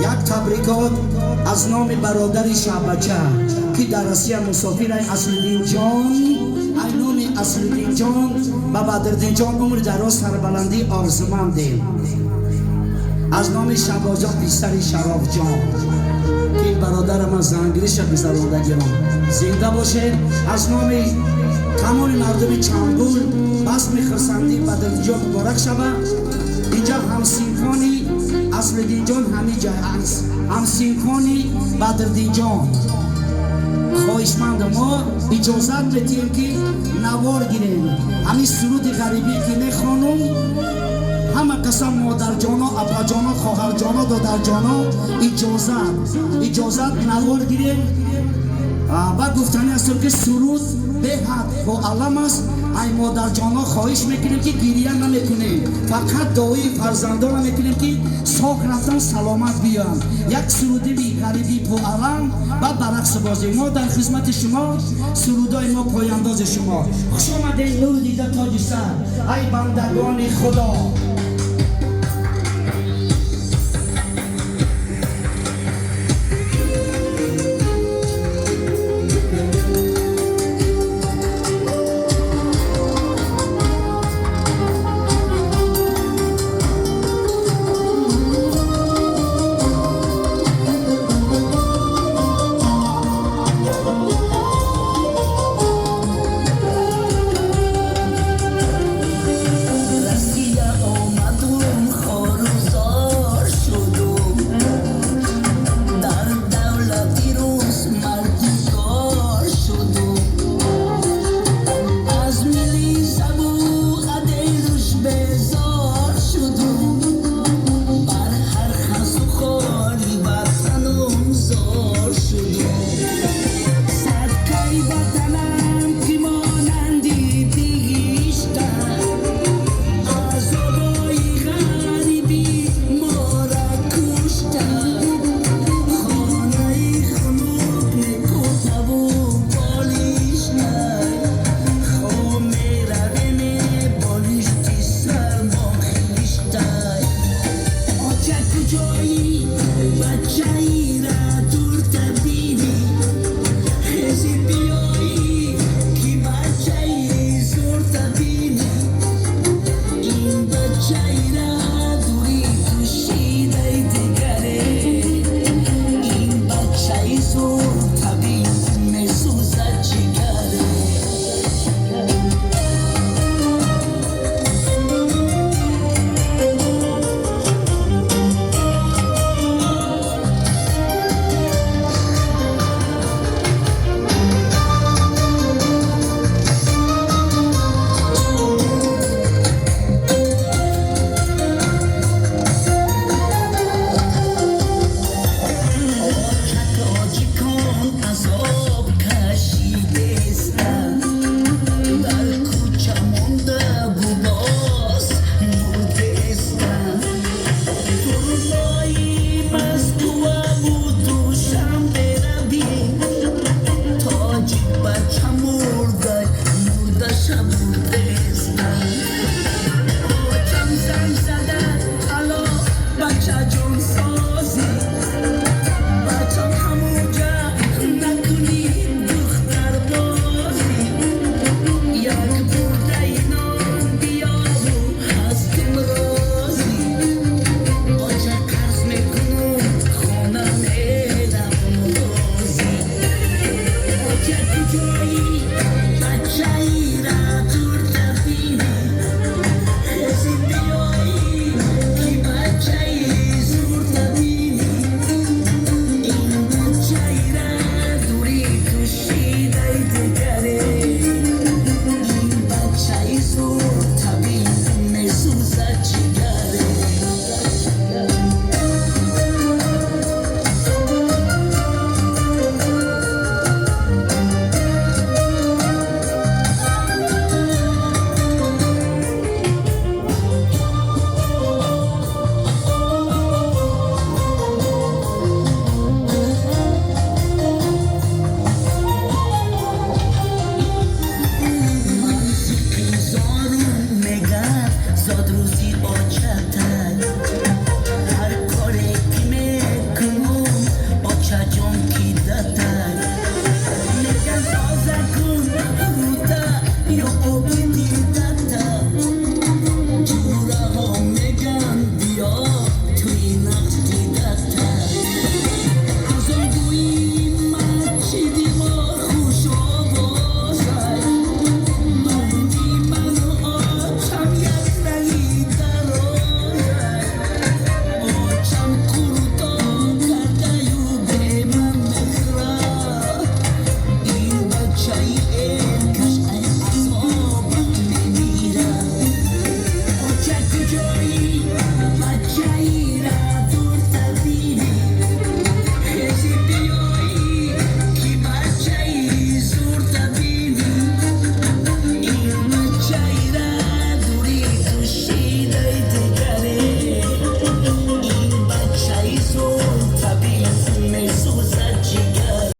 یک تبریکات از نام برادر شعبچه که در روسیه مسافر ای اصلالدین جان، ای نام اصلالدین جان و بدردین جان عمر دراز سربلندی آرزومندیم. از نام شباجا پسر شراف جان که برادر من زنگیرش بزرانده گیرم زنده باشه. از نام تمام مردم چنبول بسم خرسندی بدردین جان مبارک شود. اینجا همسینکانی اصلالدین جان همین جای است، همسینکانی بدردین جان. خواهشمند ما اجازت بدیم که نوار گیریم همین سرود غریبی که میخوانم. همه قسم مادر جانا، ابا جانا، خواهر جانا، دادر جانا اجازت نوار گیریم و گفتنی است که سرود به حد با علم است. ای مادر جانا خواهش میکنیم که گریه نمیکنیم، فقط دعای فرزندان میکنیم که ساک رفتن سلامت بیان. یک سرودی بی غریبی پو علم و برقص بازی. ما در خدمت شما، سرودای ما پایانداز شما. خوش آمدین نور دیده تاج سر ای بندگان خدا.